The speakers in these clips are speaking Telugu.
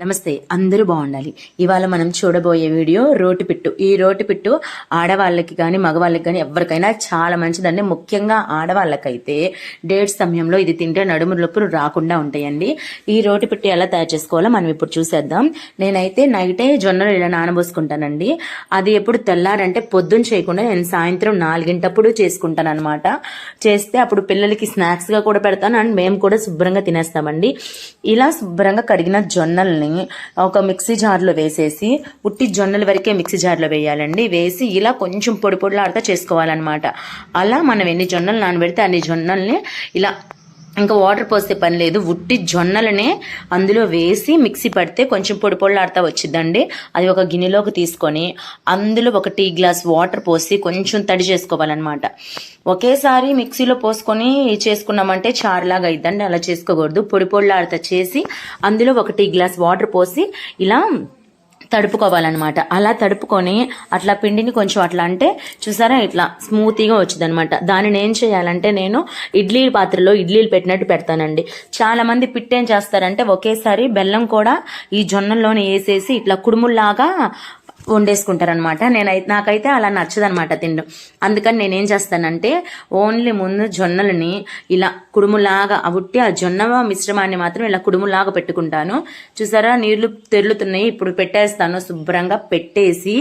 నమస్తే, అందరూ బాగుండాలి. ఇవాళ మనం చూడబోయే వీడియో రోటిపిట్టు. ఈ రోటిపిట్టు ఆడవాళ్ళకి కానీ మగవాళ్ళకి కానీ ఎవరికైనా చాలా మంచిదండి. ముఖ్యంగా ఆడవాళ్ళకైతే డేట్స్ సమయంలో ఇది తింటే నడుము నొప్పులు రాకుండా ఉంటాయండి. ఈ రోటిపిట్టు ఎలా తయారు చేసుకోవాలో మనం ఇప్పుడు చూసేద్దాం. నేనైతే నైటే జొన్నలు ఇలా నానబోసుకుంటానండి. అది ఎప్పుడు తెల్లారంటే పొద్దున్న చేయకుండా నేను సాయంత్రం 4 చేసుకుంటాను అనమాట. చేస్తే అప్పుడు పిల్లలకి స్నాక్స్గా కూడా పెడతాను అండ్ మేము కూడా శుభ్రంగా తినేస్తామండి. ఇలా శుభ్రంగా కడిగిన జొన్నల్ని ఒక మిక్సీ జార్లో వేసేసి, ఉట్టి జొన్నల వరకే మిక్సీ జార్లో వేయాలండి. వేసి ఇలా కొంచెం పొడి పొడిలాడుతా చేసుకోవాలన్నమాట. అలా మనం ఎన్ని జొన్నలు నానబెడితే అన్ని జొన్నల్ని ఇలా, ఇంకా వాటర్ పోస్తే పని లేదు, ఉట్టి జొన్నలనే అందులో వేసి మిక్సీ పడితే కొంచెం పొడి పొడిలాడుతూ వచ్చిందండి. అది ఒక గిన్నెలోకి తీసుకొని అందులో ఒక టీ గ్లాస్ వాటర్ పోసి కొంచెం తడి చేసుకోవాలన్నమాట. ఒకేసారి మిక్సీలో పోసుకొని చేసుకున్నామంటే చారులాగా అయిద్దండి. అలా చేసుకోకూడదు. పొడి పొడిలాడుతూ చేసి అందులో ఒక టీ గ్లాస్ వాటర్ పోసి ఇలా తడుపుకోవాలన్నమాట. అలా తడుపుకొని అట్లా పిండిని కొంచెం అట్లా అంటే చూసారా ఇట్లా స్మూతీగా వచ్చింది అనమాట. దానిని ఏం చేయాలంటే నేను ఇడ్లీ పాత్రలో ఇడ్లీలు పెట్టినట్టు పెడతానండి. చాలా మంది పిట్టేం చేస్తారంటే ఒకేసారి బెల్లం కూడా ఈ జొన్నల్లోనే వేసేసి ఇట్లా కుడుముల్లాగా వండేసుకుంటారనమాట. నాకైతే అలా నచ్చదనమాట తినడం. అందుకని నేనేం చేస్తానంటే ఓన్లీ ముందు జొన్నలని ఇలా కుడుములాగా ఉట్టి ఆ జొన్న మిశ్రమాన్ని మాత్రం ఇలా కుడుములాగా పెట్టుకుంటాను. చూసారా నీళ్లు తెరులుతున్నాయి. ఇప్పుడు పెట్టేస్తాను. శుభ్రంగా పెట్టేసి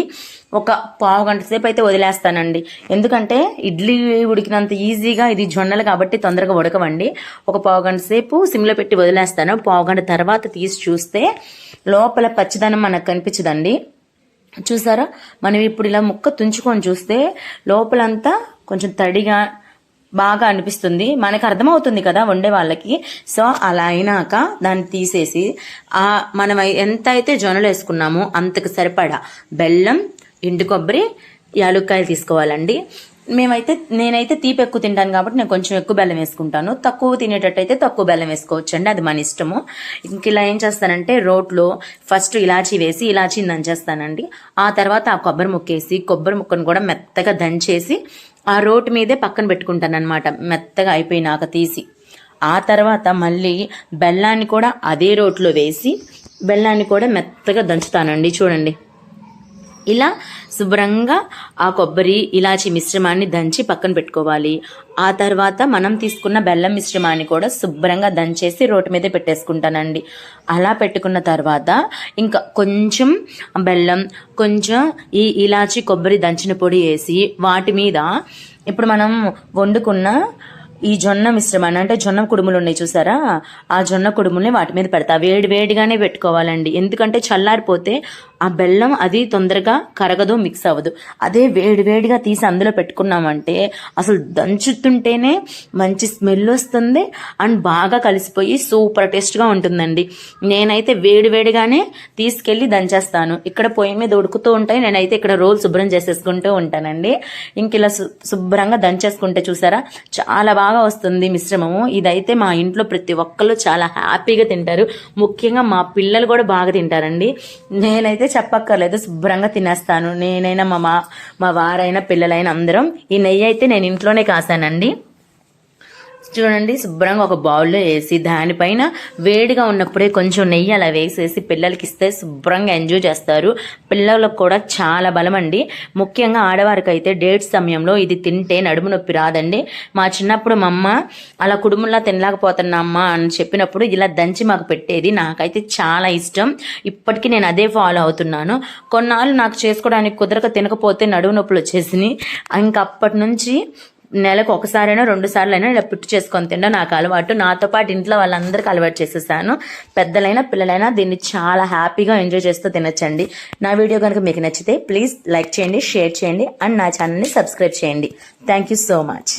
ఒక పావు గంట సేపు అయితే వదిలేస్తానండి. ఎందుకంటే ఇడ్లీ ఉడికినంత ఈజీగా ఇది జొన్నలు కాబట్టి తొందరగా ఉడకవండి. ఒక పావు గంట సేపు సిమ్లో పెట్టి వదిలేస్తాను. పావు గంట తర్వాత తీసి చూస్తే లోపల పచ్చిదనం మనకు కనిపించదండి. చూసారా, మనం ఇప్పుడు ఇలా ముక్క తుంచుకొని చూస్తే లోపలంతా కొంచెం తడిగా బాగా అనిపిస్తుంది. మనకు అర్థమవుతుంది కదా వండే వాళ్ళకి. సో అలా అయినాక దాన్ని తీసేసి మనం ఎంత అయితే జొన్నలు వేసుకున్నామో అంతకు సరిపడా బెల్లం, ఎండు కొబ్బరి, యాలుక్కాయలు తీసుకోవాలండి. నేనైతే తీపి ఎక్కువ తింటాను కాబట్టి నేను కొంచెం ఎక్కువ బెల్లం వేసుకుంటాను. తక్కువ తినేటట్టయితే తక్కువ బెల్లం వేసుకోవచ్చు అండి, అది మన ఇష్టము. ఇంక ఇలా ఏం చేస్తానంటే రోట్లో ఫస్ట్ ఇలాచీ వేసి ఇలాచీని దంచేస్తానండి. ఆ తర్వాత ఆ కొబ్బరి ముక్కేసి కొబ్బరి ముక్కను కూడా మెత్తగా దంచేసి ఆ రోటి మీదే పక్కన పెట్టుకుంటాను అనమాట. మెత్తగా అయిపోయినాక తీసి ఆ తర్వాత మళ్ళీ బెల్లాన్ని కూడా అదే రోట్లో వేసి బెల్లాన్ని కూడా మెత్తగా దంచుతానండి. చూడండి, ఇలా శుభ్రంగా ఆ కొబ్బరి ఇలాచి మిశ్రమాన్ని దంచి పక్కన పెట్టుకోవాలి. ఆ తర్వాత మనం తీసుకున్న బెల్లం మిశ్రమాన్ని కూడా శుభ్రంగా దంచేసి రోటి మీద పెట్టేసుకుంటానండి. అలా పెట్టుకున్న తర్వాత ఇంకా కొంచెం బెల్లం, కొంచెం ఈ ఇలాచి కొబ్బరి దంచిన పొడి వేసి వాటి మీద ఇప్పుడు మనం వండుకున్న ఈ జొన్న మిశ్రమాన్ని అంటే జొన్న కుడుములు ఉన్నాయి చూసారా, ఆ జొన్న కుడుముల్ని వాటి మీద పెడతా. వేడిగానే పెట్టుకోవాలండి. ఎందుకంటే చల్లారిపోతే ఆ బెల్లం అది తొందరగా కరగదు, మిక్స్ అవ్వదు. అదే వేడిగా తీసి అందులో పెట్టుకున్నామంటే అసలు దంచుతుంటేనే మంచి స్మెల్ వస్తుంది అండ్ బాగా కలిసిపోయి సూపర్ టేస్ట్గా ఉంటుందండి. నేనైతే వేడిగానే తీసుకెళ్ళి దంచేస్తాను. ఇక్కడ పొయ్యి మీద ఉడుకుతూ ఉంటాయి, నేనైతే ఇక్కడ రోల్ శుభ్రం చేసేసుకుంటూ ఉంటానండి. ఇంక ఇలా శుభ్రంగా దంచేసుకుంటే చూసారా చాలా బాగా వస్తుంది మిశ్రమము. ఇదైతే మా ఇంట్లో ప్రతి ఒక్కళ్ళు చాలా హ్యాపీగా తింటారు. ముఖ్యంగా మా పిల్లలు కూడా బాగా తింటారండి. నేనైతే చెప్పక్కర్లేదు, శుభ్రంగా తినేస్తాను. నేనైనా మా వారైనా పిల్లలైనా అందరం. ఈ నెయ్యి అయితే నేను ఇంట్లోనే కాసానండి. చూడండి, శుభ్రంగా ఒక బౌల్లో వేసి దానిపైన వేడిగా ఉన్నప్పుడే కొంచెం నెయ్యి అలా వేసేసి పిల్లలకి ఇస్తే శుభ్రంగా ఎంజాయ్ చేస్తారు. పిల్లలకు కూడా చాలా బలం అండి. ముఖ్యంగా ఆడవారికి అయితే డేట్స్ సమయంలో ఇది తింటే నడుము నొప్పి రాదండి. మా చిన్నప్పుడు మా అమ్మ అలా కుడుములా తినలేకపోతున్నా అమ్మ అని చెప్పినప్పుడు ఇలా దంచి మాకు పెట్టేది. నాకైతే చాలా ఇష్టం. ఇప్పటికీ నేను అదే ఫాలో అవుతున్నాను. కొన్నాళ్ళు నాకు చేసుకోవడానికి కుదరక తినకపోతే నడుము నొప్పులు వచ్చేసినాయి. ఇంకా అప్పటి నుంచి నెలకు ఒకసారైనా 2 సార్లు ఇలా పుట్టు చేసుకొని తినడం నాకు అలవాటు. నాతో పాటు ఇంట్లో వాళ్ళందరికీ అలవాటు చేసేసాను. పెద్దలైనా పిల్లలైనా దీన్ని చాలా హ్యాపీగా ఎంజాయ్ చేస్తూ తినచ్చండి. నా వీడియో కనుక మీకు నచ్చితే ప్లీజ్ లైక్ చేయండి, షేర్ చేయండి అండ్ నా ఛానల్ని సబ్స్క్రైబ్ చేయండి. Thank you so much.